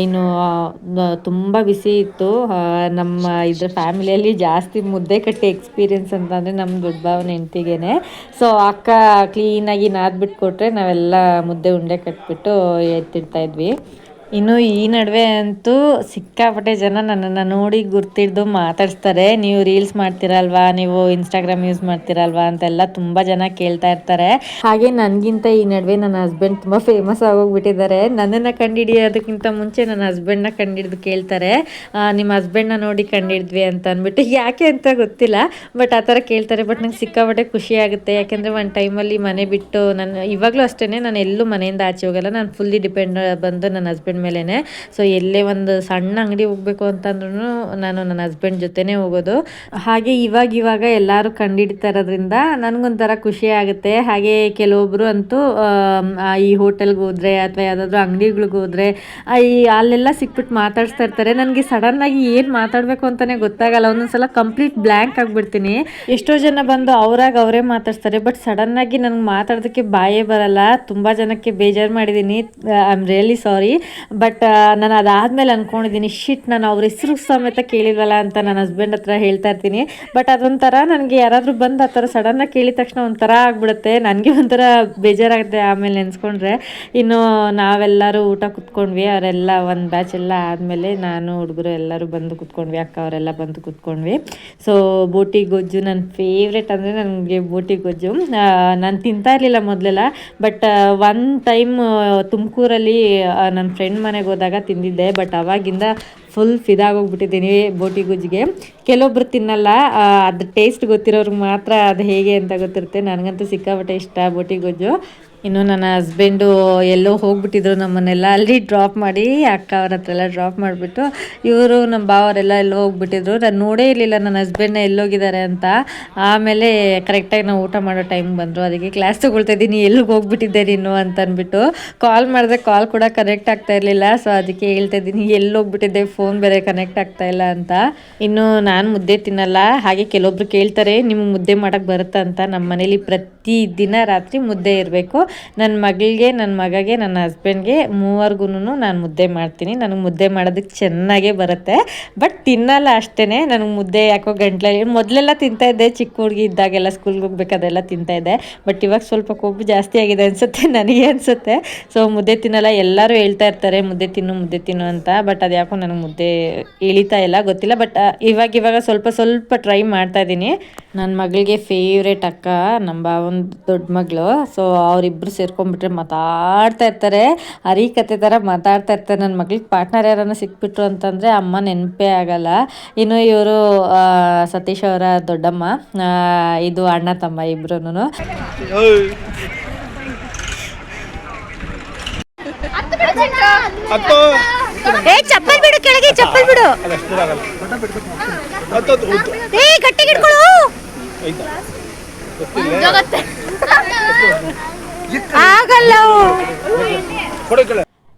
ಇನ್ನು ತುಂಬ ಬಿಸಿ ಇತ್ತು. ನಮ್ಮ ಇದ್ರ ಫ್ಯಾಮಿಲಿಯಲ್ಲಿ ಜಾಸ್ತಿ ಮುದ್ದೆ ಕಟ್ಟಿ ಎಕ್ಸ್ಪೀರಿಯನ್ಸ್ ಅಂತಂದರೆ ನಮ್ಮ ದೊಡ್ಡ ಭಾವನ ಹೆಂಡ್ತಿಗೇನೆ. ಸೊ ಅಕ್ಕ ಕ್ಲೀನಾಗಿ ನಾದ್ಬಿಟ್ಟು ಕೊಟ್ಟರೆ ನಾವೆಲ್ಲ ಮುದ್ದೆ ಉಂಡೆ ಕಟ್ಬಿಟ್ಟು ಎತ್ತಿಡ್ತಾಯಿದ್ವಿ. ಇನ್ನು ಈ ನಡುವೆ ಅಂತೂ ಸಿಕ್ಕಾಪಟ್ಟೆ ಜನ ನನ್ನನ್ನು ನೋಡಿ ಗುರ್ತಿಡ್ದು ಮಾತಾಡಿಸ್ತಾರೆ. ನೀವು ರೀಲ್ಸ್ ಮಾಡ್ತೀರಲ್ವಾ, ನೀವು ಇನ್ಸ್ಟಾಗ್ರಾಮ್ ಯೂಸ್ ಮಾಡ್ತೀರಲ್ವಾ ಅಂತೆಲ್ಲ ತುಂಬ ಜನ ಕೇಳ್ತಾ ಇರ್ತಾರೆ. ಹಾಗೆ ನನಗಿಂತ ಈ ನಡುವೆ ನನ್ನ ಹಸ್ಬೆಂಡ್ ತುಂಬ ಫೇಮಸ್ ಆಗೋಗ್ಬಿಟ್ಟಿದ್ದಾರೆ. ನನ್ನನ್ನು ಕಂಡುಹಿಡಿಯೋದಕ್ಕಿಂತ ಮುಂಚೆ ನನ್ನ ಹಸ್ಬೆಂಡ್ನ ಕಂಡುಹಿಡ್ದು ಕೇಳ್ತಾರೆ, ನಿಮ್ಮ ಹಸ್ಬೆಂಡ್ನ ನೋಡಿ ಕಂಡುಹಿಡಿದ್ವಿ ಅಂತ ಅಂದ್ಬಿಟ್ಟು. ಯಾಕೆ ಅಂತ ಗೊತ್ತಿಲ್ಲ, ಬಟ್ ಆ ಥರ ಕೇಳ್ತಾರೆ. ಬಟ್ ನಂಗೆ ಸಿಕ್ಕಾಪಟ್ಟೆ ಖುಷಿ ಆಗುತ್ತೆ. ಯಾಕೆಂದರೆ ಒಂದು ಟೈಮಲ್ಲಿ ಮನೆ ಬಿಟ್ಟು ನಾನು ಇವಾಗಲೂ ಅಷ್ಟೇ, ನಾನು ಎಲ್ಲೂ ಮನೆಯಿಂದ ಆಚೆ ಹೋಗಲ್ಲ. ನಾನು ಫುಲ್ಲಿ ಡಿಪೆಂಡ್ ಬಂದು ನನ್ನ ಹಸ್ಬೆಂಡ್ ಮೇಲೇ. ಸೊ ಎಲ್ಲೇ ಒಂದು ಸಣ್ಣ ಅಂಗಡಿ ಹೋಗ್ಬೇಕು ಅಂತಂದ್ರೂ ನಾನು ನನ್ನ ಹಸ್ಬೆಂಡ್ ಜೊತೆನೇ ಹೋಗೋದು. ಹಾಗೆ ಇವಾಗ ಎಲ್ಲರೂ ಕಂಡುಹಿಡಿತಾ ಇರೋದ್ರಿಂದ ನನಗೊಂಥರ ಖುಷಿ ಆಗುತ್ತೆ. ಹಾಗೆ ಕೆಲವೊಬ್ಬರು ಅಂತೂ ಈ ಹೋಟೆಲ್ಗೆ ಹೋದರೆ ಅಥವಾ ಯಾವುದಾದ್ರೂ ಅಂಗಡಿಗಳಿಗೆ ಹೋದರೆ ಅಲ್ಲೆಲ್ಲ ಸಿಕ್ಬಿಟ್ಟು ಮಾತಾಡಿಸ್ತಾ ಇರ್ತಾರೆ. ನನಗೆ ಸಡನ್ನಾಗಿ ಏನು ಮಾತಾಡಬೇಕು ಅಂತಲೇ ಗೊತ್ತಾಗಲ್ಲ. ಒಂದೊಂದ್ಸಲ ಕಂಪ್ಲೀಟ್ ಬ್ಲ್ಯಾಂಕ್ ಆಗಿಬಿಡ್ತೀನಿ. ಎಷ್ಟೋ ಜನ ಬಂದು ಅವರೇ ಮಾತಾಡ್ತಾರೆ, ಬಟ್ ಸಡನ್ನಾಗಿ ನನಗೆ ಮಾತಾಡೋದಕ್ಕೆ ಬಾಯೇ ಬರಲ್ಲ. ತುಂಬ ಜನಕ್ಕೆ ಬೇಜಾರು ಮಾಡಿದ್ದೀನಿ, I am really sorry. But ನಾನು ಅದಾದಮೇಲೆ ಅಂದ್ಕೊಂಡಿದ್ದೀನಿ, ನಾನು ಅವ್ರ ಹೆಸರು ಸಮೇತ ಕೇಳಿಲ್ವಲ್ಲ ಅಂತ ನನ್ನ ಹಸ್ಬೆಂಡ್ ಹತ್ರ ಹೇಳ್ತಾ ಇರ್ತೀನಿ. ಬಟ್ ಅದೊಂಥರ ನನಗೆ ಯಾರಾದರೂ ಬಂದು ಆ ಥರ ಸಡನ್ನಾಗಿ ಕೇಳಿದ ತಕ್ಷಣ ಒಂಥರ ಆಗ್ಬಿಡುತ್ತೆ, ನನಗೆ ಒಂಥರ ಬೇಜಾರಾಗುತ್ತೆ ಆಮೇಲೆ ನೆನೆಸ್ಕೊಂಡ್ರೆ. ಇನ್ನು ನಾವೆಲ್ಲರೂ ಊಟ ಕುತ್ಕೊಂಡ್ವಿ, ಅವರೆಲ್ಲ ಒಂದು ಬ್ಯಾಚ್ ಎಲ್ಲ ಆದಮೇಲೆ ನಾನು ಹುಡುಗರು ಎಲ್ಲರೂ ಬಂದು ಕುತ್ಕೊಂಡ್ವಿ, ಅಕ್ಕ ಅವರೆಲ್ಲ ಬಂದು ಕುತ್ಕೊಂಡ್ವಿ. ಸೊ ಬೋಟಿ ಗೊಜ್ಜು ನನ್ನ ಫೇವ್ರೆಟ್, ಅಂದರೆ ನನಗೆ ಬೋಟಿ ಗೊಜ್ಜು ನಾನು ತಿಂತಾ ಇರಲಿಲ್ಲ ಮೊದಲೆಲ್ಲ. ಬಟ್ ಒನ್ ಟೈಮ್ ತುಮಕೂರಲ್ಲಿ ನನ್ನ ಫ್ರೆಂಡ್ ಮನೆಗೆ ಹೋದಾಗ ತಿಂದಿದ್ದೆ. ಬಟ್ ಅವಾಗಿಂದ ಫುಲ್ ಫಿದಾಗೋಗ್ಬಿಟ್ಟಿದ್ದೀನಿ ಬೋಟಿ ಗೊಜ್ಜಿಗೆ. ಕೆಲವೊಬ್ರು ತಿನ್ನಲ್ಲ, ಅದು ಟೇಸ್ಟ್ ಗೊತ್ತಿರೋರ್ಗೆ ಮಾತ್ರ ಅದು ಹೇಗೆ ಅಂತ ಗೊತ್ತಿರುತ್ತೆ. ನನಗಂತೂ ಸಿಕ್ಕಾಪಟ್ಟೆ ಇಷ್ಟ ಬೋಟಿ ಗೊಜ್ಜು. ಇನ್ನು ನನ್ನ ಹಸ್ಬೆಂಡು ಎಲ್ಲೋ ಹೋಗ್ಬಿಟ್ಟಿದ್ರು, ನಮ್ಮನ್ನೆಲ್ಲ ಅಲ್ಲಿ ಡ್ರಾಪ್ ಮಾಡಿ, ಅಕ್ಕ ಅವ್ರ ಹತ್ರ ಎಲ್ಲ ಡ್ರಾಪ್ ಮಾಡಿಬಿಟ್ಟು ಇವರು ನಮ್ಮ ಭಾವರೆಲ್ಲ ಎಲ್ಲೋ ಹೋಗ್ಬಿಟ್ಟಿದ್ರು. ನಾನು ನೋಡೇ ಇರಲಿಲ್ಲ ನನ್ನ ಹಸ್ಬೆಂಡ್ನ ಎಲ್ಲೋಗಿದ್ದಾರೆ ಅಂತ. ಆಮೇಲೆ ಕರೆಕ್ಟಾಗಿ ನಾವು ಊಟ ಮಾಡೋ ಟೈಮ್ ಬಂದರು. ಅದಕ್ಕೆ ಕ್ಲಾಸ್ ತೊಗೊಳ್ತಾ ಇದ್ದೀನಿ, ಎಲ್ಲಿಗೆ ಹೋಗ್ಬಿಟ್ಟಿದ್ದೆ ನೀನು ಅಂತ ಅಂದ್ಬಿಟ್ಟು. ಕಾಲ್ ಮಾಡಿದೆ, ಕಾಲ್ ಕೂಡ ಕನೆಕ್ಟ್ ಆಗ್ತಾ ಇರಲಿಲ್ಲ. ಸೊ ಅದಕ್ಕೆ ಹೇಳ್ತಾ ಇದ್ದೀನಿ ಎಲ್ಲಿ ಹೋಗ್ಬಿಟ್ಟಿದ್ದೆ, ಫೋನ್ ಬೇರೆ ಕನೆಕ್ಟ್ ಆಗ್ತಾ ಇಲ್ಲ ಅಂತ. ಇನ್ನು ನಾನು ಮುದ್ದೆ ತಿನ್ನಲ್ಲ. ಹಾಗೆ ಕೆಲವೊಬ್ರು ಕೇಳ್ತಾರೆ ನಿಮಗೆ ಮುದ್ದೆ ಮಾಡೋಕ್ಕೆ ಬರುತ್ತಾ ಅಂತ. ನಮ್ಮ ಮನೇಲಿ ಪ್ರತಿ ದಿನ ರಾತ್ರಿ ಮುದ್ದೆ ಇರಬೇಕು. ನನ್ನ ಮಗಳಿಗೆ, ನನ್ನ ಮಗಗೆ, ನನ್ನ ಹಸ್ಬೆಂಡ್ಗೆ ಮೂವರ್ಗು ನಾನು ಮುದ್ದೆ ಮಾಡ್ತೀನಿ. ನನಗೆ ಮುದ್ದೆ ಮಾಡೋದಕ್ಕೆ ಚೆನ್ನಾಗೇ ಬರುತ್ತೆ, ಬಟ್ ತಿನ್ನಲ್ಲ ಅಷ್ಟೇ. ನನಗೆ ಮುದ್ದೆ ಯಾಕೋ ಗಂಟ್ಲಲ್ಲಿ, ಮೊದಲೆಲ್ಲ ತಿಂತಾಯಿದ್ದೆ ಚಿಕ್ಕ ಹುಡುಗಿ ಇದ್ದಾಗೆಲ್ಲ, ಸ್ಕೂಲ್ಗೆ ಹೋಗ್ಬೇಕಾದೆಲ್ಲ ತಿಂತಾಯಿದ್ದೆ. ಬಟ್ ಇವಾಗ ಸ್ವಲ್ಪ ಕೊಬ್ಬು ಜಾಸ್ತಿ ಆಗಿದೆ ಅನಿಸುತ್ತೆ, ನನಗೆ ಅನಿಸುತ್ತೆ. ಸೊ ಮುದ್ದೆ ತಿನ್ನಲ್ಲ. ಎಲ್ಲರೂ ಹೇಳ್ತಾ ಇರ್ತಾರೆ ಮುದ್ದೆ ತಿನ್ನು ಅಂತ. ಬಟ್ ಅದು ಯಾಕೋ ನನಗೆ ಮುದ್ದೆ ಇಳಿತಾ ಇಲ್ಲ, ಗೊತ್ತಿಲ್ಲ. ಬಟ್ ಇವಾಗ ಸ್ವಲ್ಪ ಟ್ರೈ ಮಾಡ್ತಾ ಇದ್ದೀನಿ. ನನ್ನ ಮಗಳಿಗೆ ಫೇವ್ರೇಟ್ ಅಕ್ಕ, ನಮ್ಮ ಭಾವನ ದೊಡ್ಡ ಮಗಳು. ಸೊ ಅವರಿಬ್ಬರು ಸೇರ್ಕೊಂಡ್ಬಿಟ್ರೆ ಮಾತಾಡ್ತಾ ಇರ್ತಾರೆ, ಹರಿಕತೆ ಥರ ಮಾತಾಡ್ತಾ ಇರ್ತಾರೆ. ನನ್ನ ಮಗಳಿಗೆ ಪಾರ್ಟ್ನರ್ ಯಾರನ್ನ ಸಿಕ್ಬಿಟ್ರು ಅಂತಂದರೆ ಅಮ್ಮ ನೆನಪೇ ಆಗಲ್ಲ. ಇನ್ನು ಇವರು ಸತೀಶ್ ಅವರ ದೊಡ್ಡಮ್ಮ, ಇದು ಅಣ್ಣ ತಮ್ಮ ಇಬ್ರು. ಚಪ್ಪಲ್ ಬಿಡು ಕೆಳಗೆ, ಚಪ್ಪಲ್ ಬಿಡು, ಗಟ್ಟಿ ಹಿಡ್ಕೊಳ್ಳು, ಆಗಲ್ಲ.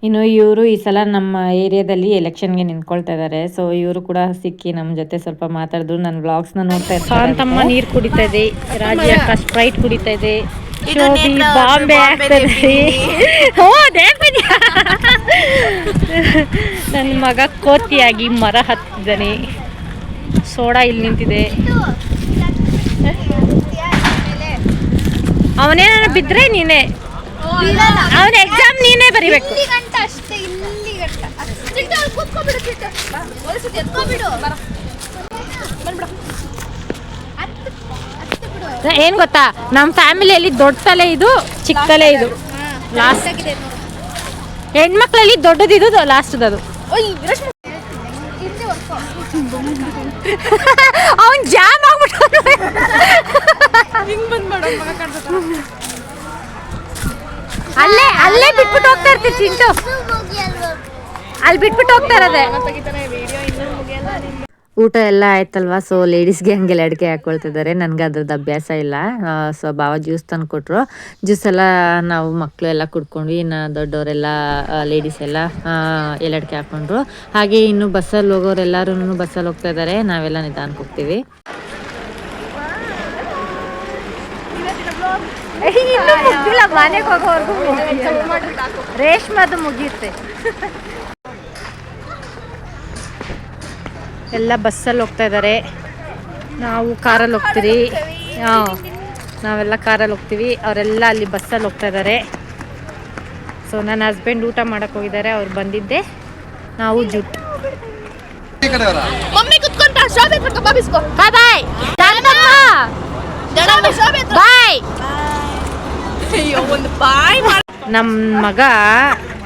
ಇನ್ನು ಇವರು ಈ ಸಲ ನಮ್ಮ ಏರಿಯಾದಲ್ಲಿ ಎಲೆಕ್ಷನ್ಗೆ ನಿಂತ್ಕೊಳ್ತಾ ಇದ್ದಾರೆ. ಸೊ ಇವರು ಕೂಡ ಸಿಕ್ಕಿ ನಮ್ಮ ಜೊತೆ ಸ್ವಲ್ಪ ಮಾತಾಡಿದ್ರು. ನನ್ನ ವ್ಲಾಗ್ಸ್ನ ನೋಡ್ತಾ ಇರ್ತಾರೆ. ಶಾಂತಮ್ಮ ನೀರು ಕುಡಿತಾ ಇದೆ, ರಾಜಿ ಅಕ್ಕ ಸ್ಪ್ರೈಟ್ ಕುಡಿತಾ ಇದೆ, ಶೋಭಿ ಬಾಂಬೆ ಆಗ್ತದೆ. ನನ್ನ ಮಗ ಕೋತಿಯಾಗಿ ಮರ ಹತ್ತಿದ್ದಾನೆ. ಸೋಡಾ ಇಲ್ಲಿ ನಿಂತಿದೆ. ಅವನೇನ ಬಿದ್ರೆ ನೀನೆ ಅವನ ಎಕ್ಸಾಮ್ ನೀನೇ ಬರಿಬೇಕು. ಏನ್ ಗೊತ್ತಾ, ನಮ್ಮ ಫ್ಯಾಮಿಲಿಯಲ್ಲಿ ದೊಡ್ಡ ತಲೆ ಇದು, ಚಿಕ್ಕ ತಲೆ ಇದು. ಲಾಸ್ಟ್ ಹೆಣ್ಮಕ್ಳಲ್ಲಿ ದೊಡ್ಡದಿದು, ಲಾಸ್ಟ್ ಅದು. ಅವನ್ ಜಾಮ್ ಆಗ್ಬಿಟ್ಟು ಅಲ್ಲೇ ಬಿಟ್ಬಿಟ್ಟು ಹೋಗ್ತಾ ಇರ್ತೀವಿ ಚಿಂಟು. ಅಲ್ಲಿ ಬಿಟ್ಬಿಟ್ಟು ಹೋಗ್ತಾ ಇರೋದೆ. ಊಟ ಎಲ್ಲ ಆಯ್ತಲ್ವಾ. ಸೊ ಲೇಡೀಸ್ಗೆ ಹಂಗೆಲ್ಲ ಅಡಿಕೆ ಹಾಕ್ಕೊಳ್ತಿದ್ದಾರೆ. ನನಗೆ ಅದ್ರದ್ದು ಅಭ್ಯಾಸ ಇಲ್ಲ. ಸೊ ಬಾವ ಜ್ಯೂಸ್ ತಂದು ಕೊಟ್ಟರು. ಜ್ಯೂಸ್ ಎಲ್ಲ ನಾವು ಮಕ್ಕಳು ಎಲ್ಲ ಕುಡ್ಕೊಂಡ್ವಿ. ಇನ್ನು ದೊಡ್ಡವರೆಲ್ಲ ಲೇಡೀಸ್ ಎಲ್ಲ ಅಡಿಕೆ ಹಾಕ್ಕೊಂಡ್ರು. ಹಾಗೆ ಇನ್ನು ಬಸ್ಸಲ್ಲಿ ಹೋಗೋರೆಲ್ಲರೂ ಬಸ್ಸಲ್ಲಿ ಹೋಗ್ತಾ ಇದ್ದಾರೆ. ನಾವೆಲ್ಲ ನಿಧಾನಕ್ಕೆ ಹೋಗ್ತೀವಿ. ಮನೆಗೆ ಹೋಗೋವರೆಗೂ ರೇಷ್ಮದು ಮುಗಿಯುತ್ತೆ. ಎಲ್ಲ ಬಸ್ಸಲ್ಲಿ ಹೋಗ್ತಾ ಇದ್ದಾರೆ. ನಾವು ಕಾರಲ್ಲಿ ಹೋಗ್ತೀವಿ. ನಾವೆಲ್ಲ ಕಾರಲ್ಲಿ ಹೋಗ್ತೀವಿ. ಅವರೆಲ್ಲ ಅಲ್ಲಿ ಬಸ್ಸಲ್ಲಿ ಹೋಗ್ತಾ ಇದ್ದಾರೆ. ಸೊ ನನ್ನ ಹಸ್ಬೆಂಡ್ ಊಟ ಮಾಡಕ್ಕೆ ಹೋಗಿದ್ದಾರೆ. ಅವ್ರು ಬಂದಿದ್ದೆ ನಾವು ಜೂಟ್. ನಮ್ಮ ಮಗ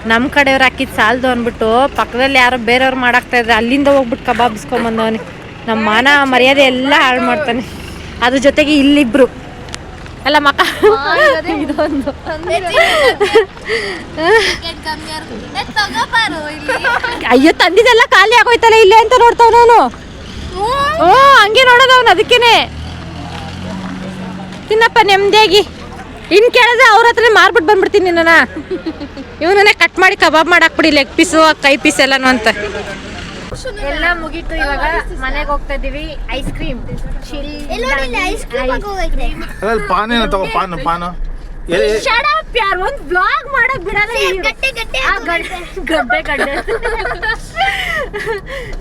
ನಮ್ಮ ಕಡೆಯವ್ರು ಹಾಕಿದ್ ಸಾಲದು ಅಂದ್ಬಿಟ್ಟು ಪಕ್ಕದಲ್ಲಿ ಯಾರೋ ಬೇರೆಯವ್ರು ಮಾಡಾಕ್ತಾ ಇದ್ರೆ ಅಲ್ಲಿಂದ ಹೋಗ್ಬಿಟ್ಟು ಕಬಾಬ್ಸ್ಕೊಂಬಂದವನಿ. ನಮ್ಮ ಮಾನ ಮರ್ಯಾದೆ ಎಲ್ಲ ಹಾಳು ಮಾಡ್ತಾನೆ. ಅದ್ರ ಜೊತೆಗೆ ಇಲ್ಲಿಬ್ರು ಎಲ್ಲ ಮಕ ಇದೊಂದು ಅಯ್ಯೋ ತಂದಿದ್ದೆಲ್ಲ ಖಾಲಿ ಆಗೋಯ್ತಲ್ಲ ಇಲ್ಲೇ ಅಂತ ನೋಡ್ತಾವನು. ಹಂಗೆ ನೋಡೋದವನು. ಅದಕ್ಕೇನೆ ತಿನ್ನಪ್ಪ ನೆಮ್ಮದಿಯಾಗಿ. ಇನ್ನು ಕೇಳಿದ್ರೆ ಅವ್ರ ಹತ್ರ ಮಾರ್ಬಿಟ್ಟು ಬಂದ್ಬಿಡ್ತೀನಿ ನನ್ನ. ಇವನೇ ಕಟ್ ಮಾಡಿ ಕಬಾಬ್ ಮಾಡಾಕ್ಬಿಡಿ, ಲೆಗ್ ಪೀಸು ಕೈ ಪೀಸ್ ಎಲ್ಲಾನು ಅಂತ. ಎಲ್ಲ ಮುಗೀತು. ಇವಾಗ ಮನೆಗೆ ಹೋಗ್ತಾ ಇದೀವಿ. ಐಸ್ ಕ್ರೀಮ್ ಒಂದ್ ಬ್ಲಾಗ್ ಮಾಡಕ್ ಬಿಡಲ್ಲ.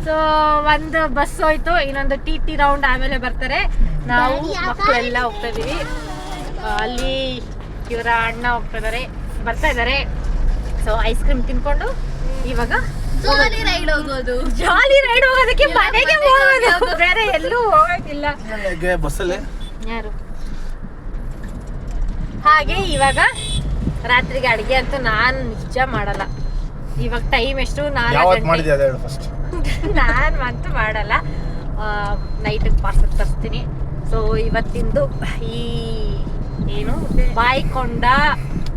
ಸೊ ಒಂದು ಬಸ್ ಹೋಯ್ತು, ಇನ್ನೊಂದು ಟಿ ರೌಂಡ್ ಆಮೇಲೆ ಬರ್ತಾರೆ. ನಾವು ಮಕ್ಕಳೆಲ್ಲ ಹೋಗ್ತಾ ಇದೀವಿ. ಅಲ್ಲಿ ಇವರ ಅಣ್ಣ ಬರ್ತಾ ಇದಾರೆ. ಸೊ ಐಸ್ ಕ್ರೀಮ್ ತಿನ್ಕೊಂಡು ಇವಾಗ ಜಾಲಿ ರೈಡ್ ಹೋಗೋದಕ್ಕೆ ಮನೆಗೆ ಹೋಗೋದು, ಬೇರೆ ಎಲ್ಲೂ ಹೋಗೋದಿಲ್ಲ. ಯಾರು ಹಾಗೆ ಇವಾಗ ರಾತ್ರಿಗೆ ಅಡಿಗೆ ಅಂತೂ ನಾನು ನಿಜ ಮಾಡಲ್ಲ. ಇವಾಗ ಟೈಮ್ ಎಷ್ಟು? 4 ಗಂಟೆ. ನಾನು ಅಂತೂ ಮಾಡಲ್ಲ. ನೈಟಿಗೆ ಪಾರ್ಸಲ್ ತರಿಸ್ತೀನಿ. ಸೊ ಇವತ್ತಿಂದು ಈ ಏನು ಬಾಯಿಕೊಂಡ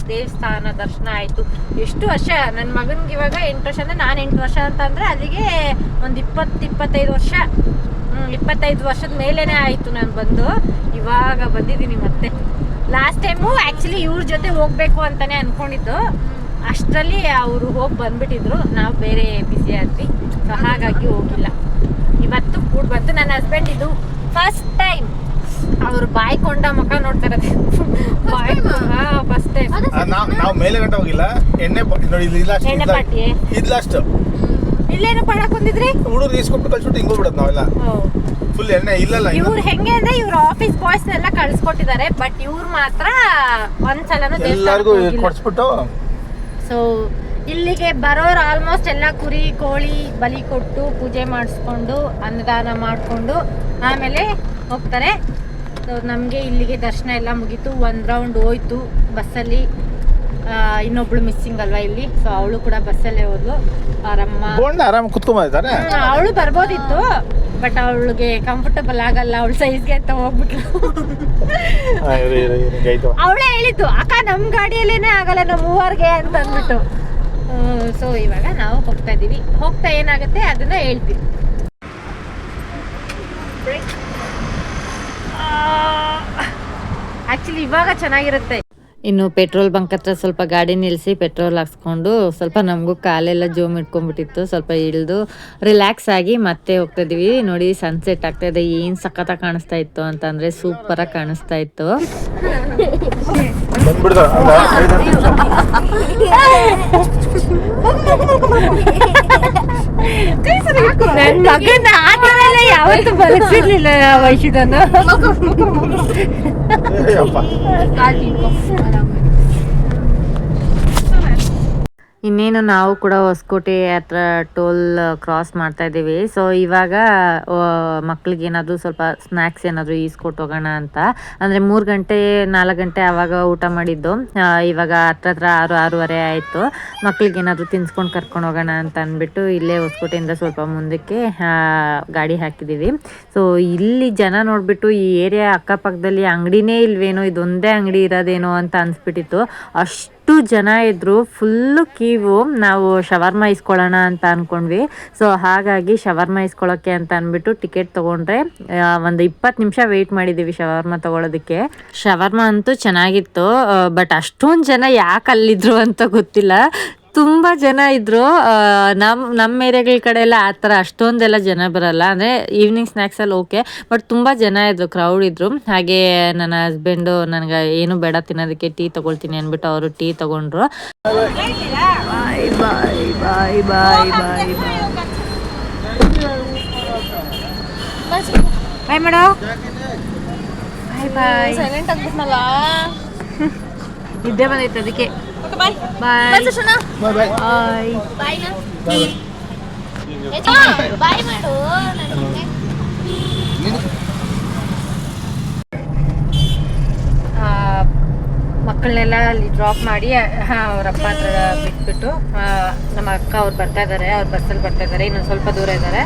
ದೇವಸ್ಥಾನ ದರ್ಶನ ಆಯ್ತು. ಎಷ್ಟು ವರ್ಷ ನನ್ನ ಮಗನ್ಗೆ ಇವಾಗ 8 ವರ್ಷ ಅಂದ್ರೆ ನಾನು 8 ವರ್ಷ ಅಂತಂದ್ರೆ ಅಲ್ಲಿಗೆ ಒಂದು 20-25 ವರ್ಷ 25 ವರ್ಷದ ಮೇಲೇನೆ ಆಯ್ತು ನಾನು ಬಂದು. ಇವಾಗ ಬಂದಿದ್ದೀನಿ ಮತ್ತೆ. ಲಾಸ್ಟ್ ಟೈಮು ಆ್ಯಕ್ಚುಲಿ ಇವ್ರ ಜೊತೆ ಹೋಗ್ಬೇಕು ಅಂತಾನೆ ಅನ್ಕೊಂಡಿದ್ದು. ಅಷ್ಟರಲ್ಲಿ ಅವರು ಹೋಗಿ ಬಂದ್ಬಿಟ್ಟಿದ್ರು. ನಾವು ಬೇರೆ ಬಿಸಿ ಆದ್ವಿ. ಸೊ ಹಾಗಾಗಿ ಹೋಗಿಲ್ಲ. ಇವತ್ತು ಕೂಡ್ ಬಂತು. ನನ್ನ ಹಸ್ಬೆಂಡ್ ಇದು ಫಸ್ಟ್ ಟೈಮ್ ಅವ್ರು ಬಾಯ್ಕೊಂಡ ಮುಖ ನೋಡ್ತಾ ಇರೋದು. ಫಸ್ಟ್ ಟೈಮ್ ನಾವು ಮೇಲೆ ಗಂಟೆ ಹೋಗಿಲ್ಲ. ಎಣ್ಣೆ ಪಾರ್ಟಿ ಇಲ್ಲೇನು ಮಾಡಕ್ ಬಂದಿದ್ರಿ? ಹುಡುಗರು ಈಸ್ಕೊಟ್ಟು ಕಳ್ಸ್ಬಿಟ್ಟು ಹಿಂಗ್ ಹೋಗ್ಬಿಡೋದು ನಾವೆಲ್ಲ. ಫುಲ್ ಎಣ್ಣೆ ಇಲ್ಲಲ್ಲ. ಇವ್ರು ಹೆಂಗೆ ಅಂದ್ರೆ ಇವ್ರ ಆಫೀಸ್ ಬಾಯ್ಸ್ ನೆಲ್ಲ ಕಳ್ಸ್ಕೊಟ್ಟಿದ್ದಾರೆ. ಬಟ್ ಇವ್ರು ಮಾತ್ರ ಒಂದ್ಸಲನೂ ಎಲ್ಲರಿಗೂ ಕೊಡ್ಸ್ಬಿಟ್ಟು. ಸೊ ಇಲ್ಲಿಗೆ ಬರೋರು ಆಲ್ಮೋಸ್ಟ್ ಎಲ್ಲ ಕುರಿ ಕೋಳಿ ಬಲಿ ಕೊಟ್ಟು ಪೂಜೆ ಮಾಡಿಸ್ಕೊಂಡು ಅನ್ನದಾನ ಮಾಡಿಕೊಂಡು ಆಮೇಲೆ ಹೋಗ್ತಾರೆ. ಸೊ ನಮಗೆ ಇಲ್ಲಿಗೆ ದರ್ಶನ ಎಲ್ಲ ಮುಗೀತು. 1 ರೌಂಡ್ ಹೋಯ್ತು ಬಸ್ಸಲ್ಲಿ. ಇನ್ನೊಬ್ಳು ಮಿಸ್ಸಿಂಗ್ ಅಲ್ವಾ ಇಲ್ಲಿ. ಸೊ ಅವಳು ಕೂಡ ಬಸ್ಸಲ್ಲೇ ಹೋದ್ಲು. ಆರಾಮ ಕುತ್ಕೊಂಡ್ಬಂದಿದ್ದಾರೆ. ಅವಳು ಬರ್ಬೋದಿತ್ತು, ಬಟ್ ಅವಳಿಗೆ ಕಂಫರ್ಟಬಲ್ ಆಗಲ್ಲ ಅವಳ ಸೈಜ್ಗೆ ಅಂತ ಹೋಗ್ಬಿಟ್ಲು. ಅವಳೇ ಹೇಳಿದ್ದು, ಅಕ್ಕ ನಮ್ಮ ಗಾಡಿಯಲ್ಲೇನೆ ಆಗಲ್ಲ ನಮ್ಮ ಮೂವರ್ಗೆ ಅಂತ ಅಂದ್ಬಿಟ್ಟು. ಸೊ ಇವಾಗ ನಾವು ಹೋಗ್ತಾ ಇದೀವಿ. ಹೋಗ್ತಾ ಏನಾಗುತ್ತೆ ಅದನ್ನ ಹೇಳ್ತೀವಿ. ಆಕ್ಚುಲಿ ಇವಾಗ ಚೆನ್ನಾಗಿರುತ್ತೆ. ಇನ್ನು ಪೆಟ್ರೋಲ್ ಬಂಕ್ ಹತ್ರ ಸ್ವಲ್ಪ ಗಾಡಿ ನಿಲ್ಲಿಸಿ ಪೆಟ್ರೋಲ್ ಹಾಕ್ಸ್ಕೊಂಡು ಸ್ವಲ್ಪ ನಮಗೂ ಕಾಲೆಲ್ಲ ಜೋಮ್ ಇಟ್ಕೊಂಡ್ಬಿಟ್ಟಿತ್ತು. ಸ್ವಲ್ಪ ಇಳಿದು ರಿಲ್ಯಾಕ್ಸ್ ಆಗಿ ಮತ್ತೆ ಹೋಗ್ತಾ ಇದೀವಿ. ನೋಡಿ ಸನ್ಸೆಟ್ ಆಗ್ತಾ ಇದೆ. ಏನು ಸಖತ್ತಾಗಿ ಕಾಣಿಸ್ತಾ ಇತ್ತು ಅಂತಂದರೆ ಸೂಪರಾಗಿ ಕಾಣಿಸ್ತಾ ಇತ್ತು. ಬಂದ್ಬಿಡ್ತಾರ ನನ್ನ ಮಗನ ಆ ಥರ ಎಲ್ಲ ಯಾವತ್ತೂ ಬಲಸಿರ್ಲಿಲ್ಲ ವಯಸ್ಸಿದನು. ಇನ್ನೇನು ನಾವು ಕೂಡ ಹೊಸಕೋಟೆ ಹತ್ರ ಟೋಲ್ ಕ್ರಾಸ್ ಮಾಡ್ತಾ ಇದ್ದೀವಿ. ಸೊ ಇವಾಗ ಮಕ್ಳಿಗೆ ಏನಾದರೂ ಸ್ವಲ್ಪ ಸ್ನ್ಯಾಕ್ಸ್ ಏನಾದರೂ ಈಸ್ಕೊಟ್ಟು ಹೋಗೋಣ ಅಂತ. ಅಂದರೆ 3 ಗಂಟೆ 4 ಗಂಟೆ ಆವಾಗ ಊಟ ಮಾಡಿದ್ದು, ಇವಾಗ ಹತ್ರ 6-6:30 ಆಯಿತು. ಮಕ್ಳಿಗೆ ಏನಾದರೂ ತಿನ್ಸ್ಕೊಂಡು ಕರ್ಕೊಂಡು ಹೋಗೋಣ ಅಂತ ಅಂದ್ಬಿಟ್ಟು ಇಲ್ಲೇ ಹೊಸಕೋಟೆಯಿಂದ ಸ್ವಲ್ಪ ಮುಂದಕ್ಕೆ ಗಾಡಿ ಹಾಕಿದ್ದೀವಿ. ಸೊ ಇಲ್ಲಿ ಜನ ನೋಡಿಬಿಟ್ಟು ಈ ಏರಿಯಾ ಅಕ್ಕಪಕ್ಕದಲ್ಲಿ ಅಂಗಡಿನೇ ಇಲ್ವೇನೋ, ಇದೊಂದೇ ಅಂಗಡಿ ಇರೋದೇನೋ ಅಂತ ಅನಿಸ್ಬಿಟ್ಟಿತ್ತು. ಅಷ್ಟು ಜನ ಇದ್ರು, ಫುಲ್ಲು ಕೀವು. ನಾವು ಶವರ್ಮ ಇಸ್ಕೊಳ್ಳೋಣ ಅಂತ ಅಂದ್ಕೊಂಡ್ವಿ. ಸೊ ಹಾಗಾಗಿ ಶವರ್ಮ ಇಸ್ಕೊಳ್ಳೋಕ್ಕೆ ಅಂತ ಅಂದ್ಬಿಟ್ಟು ಟಿಕೆಟ್ ತೊಗೊಂಡ್ರೆ ಒಂದು 20 ನಿಮಿಷ ವೆಯ್ಟ್ ಮಾಡಿದ್ದೀವಿ ಶವರ್ಮ ತೊಗೊಳೋದಕ್ಕೆ. ಶವರ್ಮ ಅಂತೂ ಚೆನ್ನಾಗಿತ್ತು, ಬಟ್ ಅಷ್ಟೊಂದು ಜನ ಯಾಕೆ ಅಲ್ಲಿದ್ರು ಅಂತ ಗೊತ್ತಿಲ್ಲ. ತುಂಬ ಜನ ಇದ್ದರು. ನಮ್ಮ ಏರಿಯಾಗಳ ಕಡೆ ಎಲ್ಲ ಆ ಥರ ಅಷ್ಟೊಂದೆಲ್ಲ ಜನ ಬರಲ್ಲ. ಅಂದರೆ ಈವ್ನಿಂಗ್ ಸ್ನ್ಯಾಕ್ಸಲ್ಲಿ ಓಕೆ, ಬಟ್ ತುಂಬ ಜನ ಇದ್ದರು, ಕ್ರೌಡ್ ಇದ್ದರು. ಹಾಗೆ ನನ್ನ ಹಸ್ಬೆಂಡು ನನಗೆ ಏನು ಬೇಡ ತಿನ್ನೋದಕ್ಕೆ ಟೀ ತೊಗೊಳ್ತೀನಿ ಅಂದ್ಬಿಟ್ಟು ಅವರು ಟೀ ತೊಗೊಂಡ್ರು. ಬಾಯ್ ಬಾಯ್ ಬಾಯ್ ಬಾಯ್ ಬಾಯ್ ಬಾಯ್ ಮಾಡೋ ಬಾಯ್ ಬಾಯ್. ಸೈಲೆಂಟ್ ಆಗ್ಬಿಟ್ನಲ್ಲ. ನಿದ್ದೆ ಬಂದೈತೆ ಅದಕ್ಕೆ. ಬಾಯ್ ಬಾಯ್ ಬಾಯ್ ಬಾಯ್ ಬಾಯ್. ಬಾಯ್ ಮಾಡು. ಮಕ್ಕಳನ್ನೆಲ್ಲ ಅಲ್ಲಿ ಡ್ರಾಪ್ ಮಾಡಿ ಅವ್ರಪ್ಪ ಹತ್ರ ಬಿಟ್ಬಿಟ್ಟು ನಮ್ಮ ಅಕ್ಕ ಅವ್ರು ಬರ್ತಾ ಇದ್ದಾರೆ, ಅವ್ರು ಬಸ್ಸಲ್ಲಿ ಬರ್ತಾ ಇದ್ದಾರೆ, ಇನ್ನೊಂದು ಸ್ವಲ್ಪ ದೂರ ಇದ್ದಾರೆ.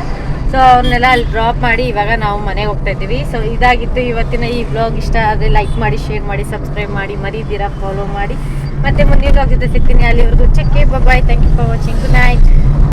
ಸೊ ಅವ್ರನ್ನೆಲ್ಲ ಅಲ್ಲಿ ಡ್ರಾಪ್ ಮಾಡಿ ಇವಾಗ ನಾವು ಮನೆಗೆ ಹೋಗ್ತಾ ಇದ್ದೀವಿ. ಸೊ ಇದಾಗಿತ್ತು ಇವತ್ತಿನ ಈ ವ್ಲಾಗ್. ಇಷ್ಟ ಆದರೆ ಲೈಕ್ ಮಾಡಿ, ಶೇರ್ ಮಾಡಿ, ಸಬ್ಸ್ಕ್ರೈಬ್ ಮಾಡಿ, ಮರೀದಿರಾ ಫಾಲೋ ಮಾಡಿ. ಮತ್ತೆ ಮುಂದಿನ ವ್ಲಾಗ್ ಜೊತೆ ಸಿಗ್ತೀನಿ. ಅಲ್ಲಿವರೆಗೂ check bye. Thank you for watching. Good night.